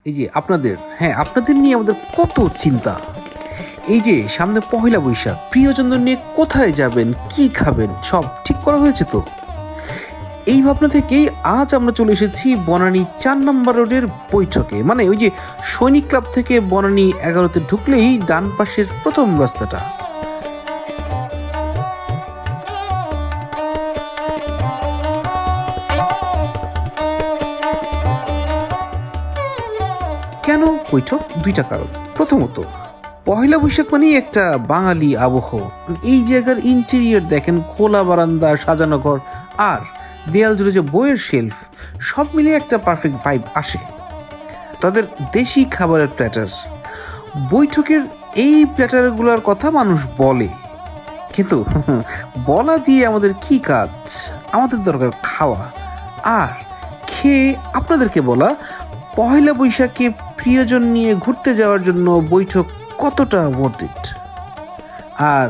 এই যে আপনাদের নিয়ে আমাদের কত চিন্তা। এই যে সামনে পহেলা বৈশাখ, প্রিয়জনদের নিয়ে কোথায় যাবেন, কি খাবেন, সব ঠিক করা হয়েছে তো? এই ভাবনা থেকেই আজ আমরা চলে এসেছি বনানী ৪ নম্বর রোডের বৈঠকে, মানে ওই যে সৈনিক ক্লাব থেকে বনানী ১১তে ঢুকলেই ডান পাশের প্রথম রাস্তাটা। কেন বৈঠক? দুইটা কারণ। প্রথমত, পহেলা বৈশাখ মানেই একটা বাঙালি আবহ। এই জায়গার ইন্টেরিয়র দেখেন, খোলা বারান্দা, সাজানো ঘর, আর দেয়াল জুড়ে যে বইয়ের শেলফ, সব মিলিয়ে একটা পারফেক্ট ভাইব আসে। তাদের দেশি খাবারের প্ল্যাটার, বৈঠকের এই প্ল্যাটারগুলোর কথা মানুষ বলে, কিন্তু বলা দিয়ে আমাদের কি কাজ? আমাদের দরকার খাওয়া, আর খেয়ে আপনাদেরকে বলা পহেলা বৈশাখে প্রিয়জন নিয়ে ঘুরতে যাওয়ার জন্য বৈঠক কতটা worth it। আর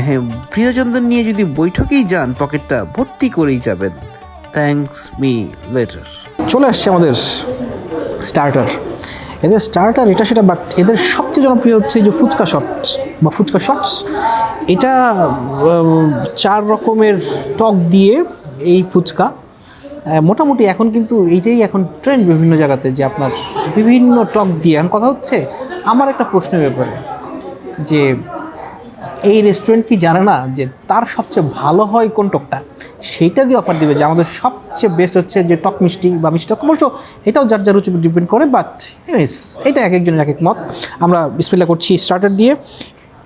হ্যাঁ, প্রিয়জনদের নিয়ে যদি বৈঠকেই যান, পকেটটা ভর্তি করেই যাবেন। Thanks me letter. চলে আসছে আমাদের স্টার্টার। এদের স্টার্টার এটা সেটা, বাট এদের সবচেয়ে জনপ্রিয় হচ্ছে এই যে ফুচকা শটস বা ফুচকা শটস। এটা 4 রকমের টক দিয়ে এই ফুচকা। মোটামুটি এখন কিন্তু এইটাই এখন ট্রেন্ড বিভিন্ন জায়গাতে, যে আপনার বিভিন্ন টক দিয়ে। এখন কথা হচ্ছে আমার একটা প্রশ্নের ব্যাপারে, যে এই রেস্টুরেন্ট কি জানে না যে তার সবচেয়ে ভালো হয় কোন টকটা, সেইটা দিয়ে অফার দিবে যে আমাদের সবচেয়ে বেস্ট হচ্ছে যে টক মিষ্টি বা মিষ্টি টক। অবশ্য এটাও যার যার রুচি ডিপেন্ড করে, বাট এনিওয়েজ এটা এক একজনের এক এক মত। আমরা বিসমিল্লাহ করছি স্টার্টার দিয়ে।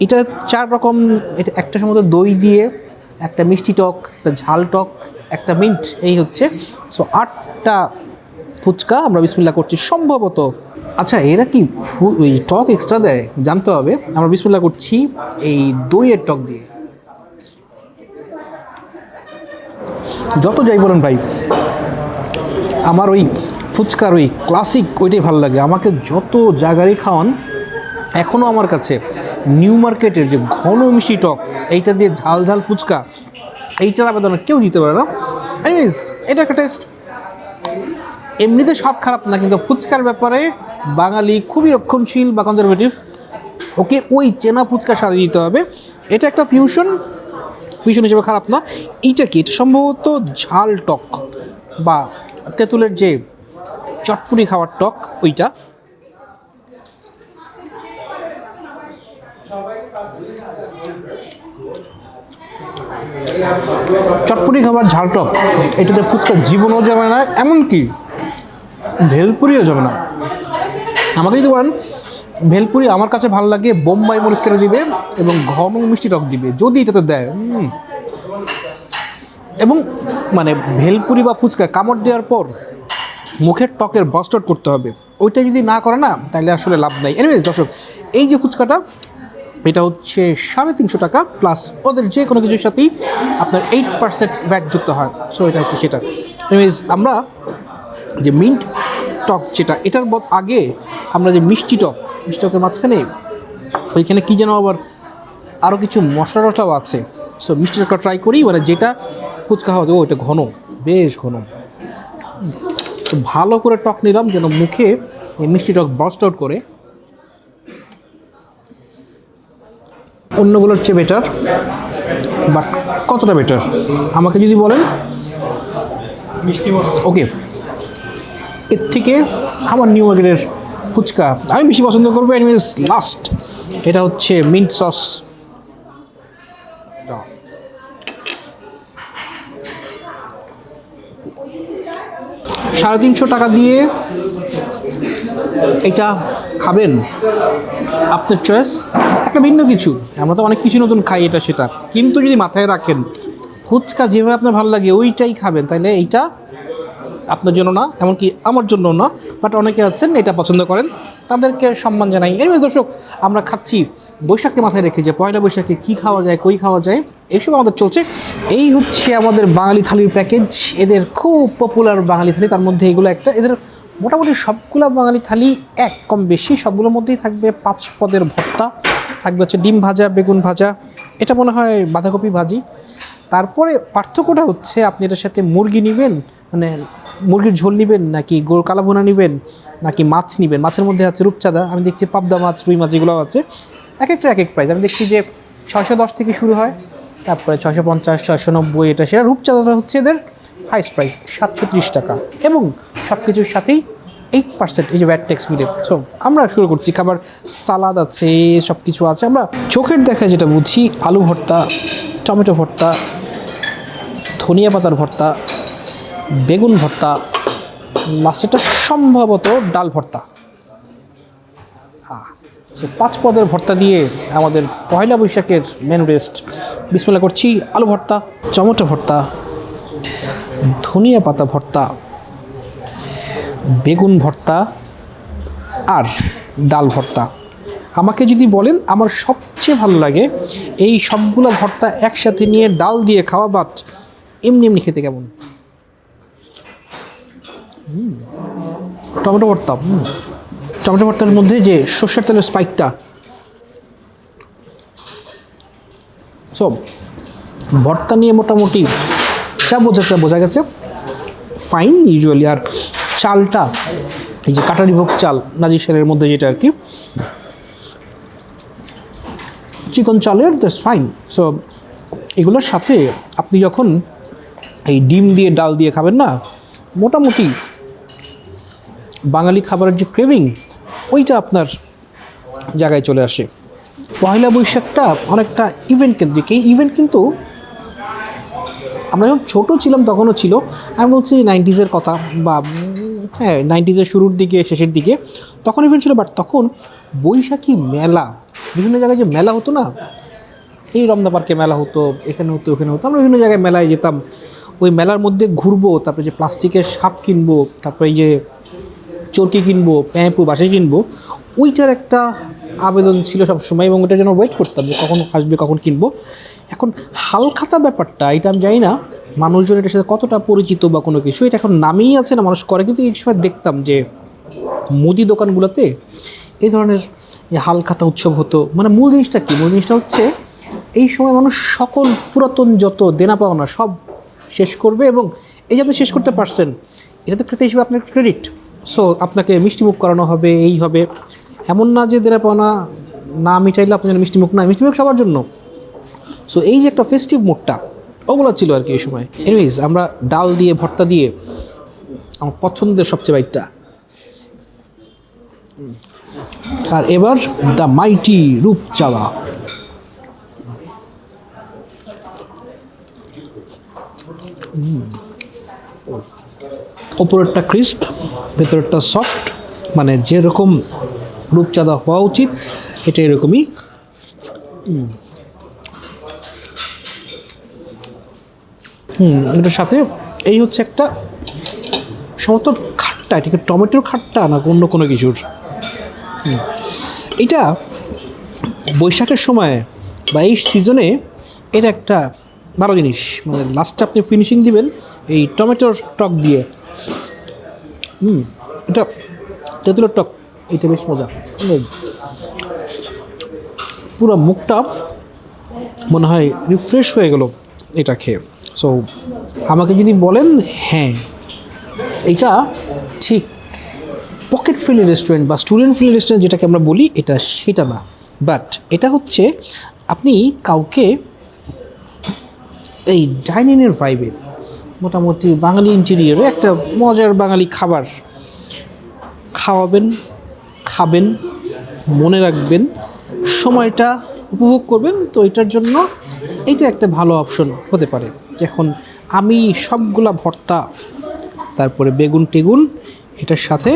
এটা 4 রকম। এটা একটা সম্ভবত দই দিয়ে, একটা মিষ্টি টক, একটা ঝাল টক, একটা মিন্ট, এই হচ্ছে। সো 8টা ফুচকা আমরা বিসমিল্লাহ করছি সম্ভবত। আচ্ছা, এরা কি ওই টক এক্সট্রা দেয় জানতে হবে। আমরা বিসমিল্লাহ করছি এই দইয়ের টক দিয়ে। যত যাই বলেন ভাই, আমার ওই ফুচকার ওই ক্লাসিক ওইটাই ভালো লাগে। আমাকে যত জায়গারই খাওয়ান, এখনও আমার কাছে নিউ মার্কেটের যে ঘন মিষ্টি টক, এইটা দিয়ে ঝাল ঝাল ফুচকা, এইটার আবেদন কেউ দিতে পারে না। এনিওয়েজ, এটা একটা টেস্ট। এমনিতে স্বাদ খারাপ না, কিন্তু ফুচকার ব্যাপারে বাঙালি খুবই রক্ষণশীল বা কনজারভেটিভ। ওকে ওই চেনা ফুচকা স্বাদ দিতে হবে। এটা একটা ফিউশন হিসেবে খারাপ না। এইটা কি? এটা সম্ভবত ঝাল টক বা তেঁতুলের যে চটপুরি খাওয়ার টক, ওইটা। চটপুরি খাবার ঝাল টক, এটাতে ফুচকা জীবনও যাবে না, এমনকি ভেলপুরিও যাবে না। আমাকে যদি বলেন ভেলপুরি আমার কাছে ভালো লাগে, বোম্বাই মরিচ কেটে দিবে এবং ঘন মিষ্টি টক দিবে যদি এটাতে দেয়। এবং মানে ভেলপুরি বা ফুচকা কামড় দেওয়ার পর মুখের টকের বাস্ট আউট করতে হবে, ওইটা যদি না করে না তাহলে আসলে লাভ নাই। এনিওয়েজ দর্শক, এই যে ফুচকাটা, এটা হচ্ছে 350 টাকা, প্লাস ওদের যে কোনো কিছুর সাথেই আপনার 8% ভ্যাট যুক্ত হয়। সো এটা হচ্ছে সেটা। এনিওয়েজ, আমরা যে মিন্ট টক যেটা, এটার আগে আমরা যে মিষ্টি টকের মাঝখানে ওইখানে কী যেন আবার আরও কিছু মশলা টশলাও আছে। সো মিষ্টি টকটা ট্রাই করি, মানে যেটা ফুচকা হওয়া যাবে ওইটা ঘন, বেশ ঘন। তো ভালো করে টক নিলাম যেন মুখে এই মিষ্টি টক বাস্ট আউট করে। অন্যগুলোর চেয়ে বেটার, বাট কতটা বেটার আমাকে যদি বলেন। মিষ্টি ওকে, এর থেকে আমার নিউ মার্কেটের ফুচকা আমি বেশি পছন্দ করবো। এনিওয়েজ, লাস্ট এটা হচ্ছে মিন্ট সস। 350 টাকা দিয়ে এটা খাবেন, আপনার চয়েস। একটা ভিন্ন কিছু, আমরা তো অনেক কিছু নতুন খাই এটা সেটা, কিন্তু যদি মাথায় রাখেন ফুচকা যেভাবে আপনার ভালো লাগে ওইটাই খাবেন, তাহলে এইটা আপনার জন্য না, এমনকি আমার জন্য না। বাট অনেকে আছেন এটা পছন্দ করেন, তাদেরকে সম্মান জানাই। এনিওয়েজ দর্শক, আমরা খাচ্ছি বৈশাখকে মাথায় রেখে, যে পয়লা বৈশাখে কী খাওয়া যায়, কই খাওয়া যায়, এইসব আমাদের চলছে। এই হচ্ছে আমাদের বাঙালি থালির প্যাকেজ। এদের খুব পপুলার বাঙালি থালি, তার মধ্যে এগুলো একটা। এদের মোটামুটি সবগুলো বাঙালি থালি এক কম বেশি সবগুলোর মধ্যেই থাকবে 5 পদের ভর্তা, থাকবে হচ্ছে ডিম ভাজা, বেগুন ভাজা, এটা মনে হয় বাঁধাকপি ভাজি। তারপরে পার্থক্যটা হচ্ছে আপনি এটার সাথে মুরগি নেবেন, মানে মুরগির ঝোল নেবেন নাকি গরুর কালাভুনা নেবেন, নাকি মাছ নেবেন। মাছের মধ্যে আছে রূপচাঁদা, আমি দেখছি পাবদা মাছ, রুই মাছ যেগুলো আছে এক একটা এক এক প্রাইস। আমি দেখছি যে 610 থেকে শুরু হয়, তারপরে 650, 690, এটা সেটা। রূপচাঁদাটা হচ্ছে এদের হাইস্ট প্রাইস 730 টাকা, এবং সব কিছুর সাথেই 8% এই যে ভ্যাট ট্যাক্স মিলে। সো আমরা শুরু করছি খাবার, সালাদ আছে, সব কিছু আছে। আমরা চোখের দেখায় যেটা বুঝছি, আলু ভর্তা, টমেটো ভর্তা, ধনিয়া পাতার ভর্তা, বেগুন ভর্তা, লাস্টেরটা সম্ভবত ডাল ভর্তা। হ্যাঁ, সো 5 পদের ভর্তা দিয়ে আমাদের পয়লা বৈশাখের মেনু রেস্ট। বিসমিল্লাহ করছি। আলু ভর্তা, টমেটো ভর্তা, ধনিয়া পাতা ভর্তা, বেগুন ভর্তা আর ডাল ভর্তা। আমাকে যদি বলেন আমার সবচেয়ে ভালো লাগে এই সবগুলো ভর্তা একসাথে নিয়ে ডাল দিয়ে খাওয়া, বাট এমনি এমনি খেতে কেমন। টমেটো ভর্তা, টমেটো ভর্তার মধ্যে যে সর্ষের তেলের স্পাইকটা, সব ভর্তা নিয়ে মোটামুটি যা বোঝা গেছে ফাইন ইউজুয়ালি। আর চালটা, এই যে কাটারি ভোগ চাল নাজির শালের মধ্যে যেটা আর কি চিকন চালের, দ্যাটস ফাইন। সো এগুলোর সাথে আপনি যখন এই ডিম দিয়ে ডাল দিয়ে খাবেন না, মোটামুটি বাঙালি খাবারের যে ক্রেভিং ওইটা আপনার জায়গায় চলে আসে। পয়লা বৈশাখটা অনেকটা ইভেন্ট কেন্দ্রিক। এই ইভেন্ট কিন্তু আমরা যখন ছোটো ছিলাম তখনও ছিল। আমি বলছি 90s কথা, বা হ্যাঁ 90s শুরুর দিকে শেষের দিকে তখন ইভেন্ট ছিল। বাট তখন বৈশাখী মেলা, বিভিন্ন জায়গায় যে মেলা হতো না, এই রমনা পার্কে মেলা হতো, এখানে হতো ওখানে হতো, আমরা বিভিন্ন জায়গায় মেলায় যেতাম। ওই মেলার মধ্যে ঘুরবো, তারপরে যে প্লাস্টিকের সাপ কিনবো, তারপরে এই যে চরকি কিনবো, প্যাঁপু বাসে কিনবো, ওইটার একটা আবেদন ছিল সবসময়, এবং ওইটার জন্য ওয়েট করতাম যে কখন আসবে, কখন কিনবো। এখন হালখাতা ব্যাপারটা, এটা আমি জানি না মানুষজন এটার সাথে কতটা পরিচিত বা কোনো কিছু, এটা এখন নামেই আছে না, মানুষ করে। কিন্তু এই সময় দেখতাম যে মুদি দোকানগুলোতে এই ধরনের হালখাতা উৎসব হতো। মানে মূল জিনিসটা কী? মূল জিনিসটা হচ্ছে এই সময় মানুষ সকল পুরাতন যত দেনা পাওনা সব শেষ করবে, এবং এই যে আপনি শেষ করতে পারছেন, এটা তো ক্রেতা হিসেবে আপনার ক্রেডিট। সো আপনাকে মিষ্টিমুখ করানো হবে, এই হবে। এমন না যে দেনা পাওনা না মিটাইলে আপনার মিষ্টিমুখ না, মিষ্টিমুখ সবার জন্য। সো এই যে একটা ফেস্টিভ মুডটা, ওগুলো ছিল আর কি এই সময়। এনিওয়েজ, আমরা ডাল দিয়ে ভর্তা দিয়ে আমার পছন্দের সবচেয়ে বাইকটা। আর এবার দ্য মাইটি রূপচাঁদা। ওপরেরটা ক্রিস্প, ভেতরেরটা সফট, মানে যেরকম রূপচাঁদা হওয়া উচিত এটা এরকমই। এটার সাথে এই হচ্ছে একটা সমর্থন খাট্টা, এটাকে টমেটোর খাট্টা না অন্য কোনো কিছুর। এটা বৈশাখের সময় বা এই সিজনে এটা একটা ভালো জিনিস। মানে লাস্টে আপনি ফিনিশিং দিবেন এই টমেটোর টক দিয়ে। এটা তেঁতুলের টক, এটা বেশ মজা। পুরো মুখটা মনে হয় রিফ্রেশ হয়ে গেল এটা খেয়ে। সো আমাকে যদি বলেন, হ্যাঁ এটা ঠিক পকেট ফ্রেন্ডলি রেস্টুরেন্ট বা স্টুডেন্ট ফ্রেন্ডলি রেস্টুরেন্ট যেটাকে আমরা বলি, এটা সেটা না। বাট এটা হচ্ছে আপনি কাউকে এই ডাইনিংয়ের ভাইবে, মোটামুটি বাঙালি ইন্টেরিয়রে একটা মজার বাঙালি খাবার খাওয়াবেন, খাবেন, মনে রাখবেন, সময়টা উপভোগ করবেন। তো এটার জন্য এইটা একটা ভালো অপশন হতে পারে। এখন আমি সবগুলা ভর্তা, তারপরে বেগুন টেগুন, এটার সাথে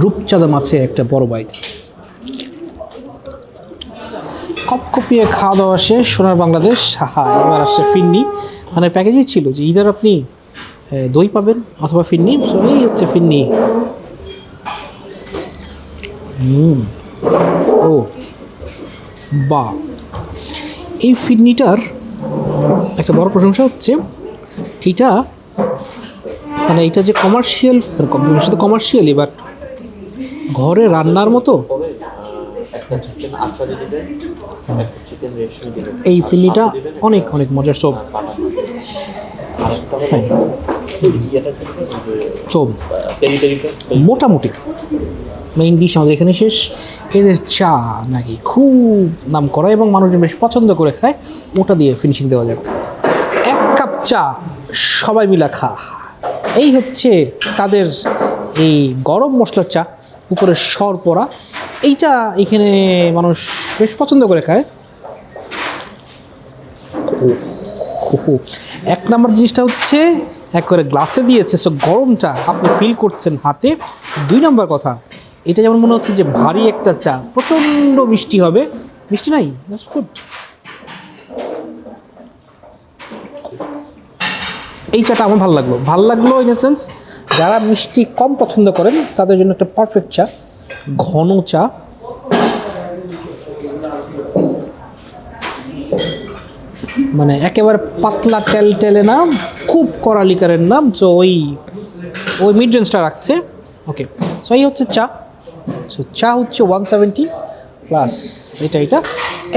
রূপচাঁদা মাছে একটা বড় বাইট, কপকপিয়ে খাওয়া দাওয়া শেষ। সোনার বাংলাদেশ। হ্যাঁ, এবার আসছে ফিরনি। মানে প্যাকেজই ছিল যে ইদার আপনি দই পাবেন অথবা ফিরনি। সো এই হচ্ছে ফিরনি। ও বা, এই ফিরনিটার একটা বড় প্রশংসা হচ্ছে এইটা, মানে এটা যে কমার্শিয়াল, সাথে কমার্শিয়ালি, বাট ঘরে রান্নার মতো এই ফিরনিটা অনেক অনেক মজার। সব তো মোটামুটি মেইন ডিশ আমাদের এখানে শেষ। এদের চা নাকি খুব নাম করা এবং মানুষজন বেশ পছন্দ করে খায়, ওটা দিয়ে ফিনিশিং দেওয়া যাবে। 1 কাপ চা সবাই মিলা খা, এই হচ্ছে তাদের এই গরম মশলার চা, উপরে সর পড়া, এইটা এখানে মানুষ বেশ পছন্দ করে খায়। 1 নম্বর জিনিসটা হচ্ছে এক করে গ্লাসে দিয়েছে, সো গরমটা আপনি ফিল করছেন হাতে। 2 নম্বর কথা, এটা যেমন মনে হচ্ছে যে ভারী একটা চা, প্রচণ্ড মিষ্টি হবে, মিষ্টি নাই, দ্যাটস গুড। এই চাটা আমার ভালো লাগলো ইন এ সেন্স যারা মিষ্টি কম পছন্দ করেন তাদের জন্য একটা পারফেক্ট চা, ঘন চা। মানে একেবারে পাতলা টেলে না, খুব কড়া লিকারের নাম, সো ওই মিড রেঞ্জটা রাখছে। ওকে, সো এই হচ্ছে চা। সো চা হচ্ছে 170 প্লাস এটা।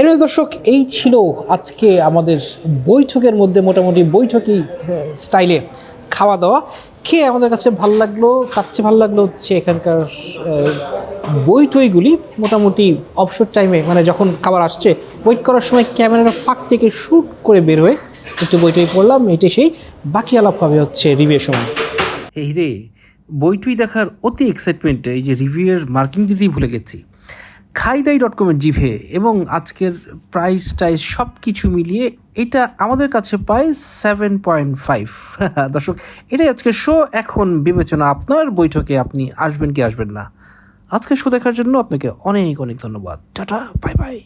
এর দর্শক, এই ছিল আজকে আমাদের বৈঠকের মধ্যে, মোটামুটি বৈঠকি স্টাইলে খাওয়া দাওয়া। খেয়ে আমাদের কাছে ভালো লাগলো, তার চেয়ে ভালো লাগলো হচ্ছে এখানকার বৈঠইগুলি মোটামুটি অবসর টাইমে, মানে যখন খাবার আসছে ওয়েট করার সময় ক্যামেরার ফাঁক থেকে শ্যুট করে বের হয়ে একটু বৈঠই পড়লাম। এটাই সেই, বাকি আলাপ হবে হচ্ছে রিভিউর সময়। এই রে, বইটুই দেখার অতি এক্সাইটমেন্টে এই যে রিভিউয়ের মার্কিং দিতেই ভুলে গেছি। খাইদাই.com-এর জিভে এবং আজকের প্রাইস টাইস সব কিছু মিলিয়ে এটা আমাদের কাছে পায় 7.5। দর্শক, এটাই আজকের শো। এখন বিবেচনা আপনার, বৈঠকে আপনি আসবেন কি আসবেন না। আজকের শো দেখার জন্য আপনাকে অনেক অনেক ধন্যবাদ। Tata, bye bye.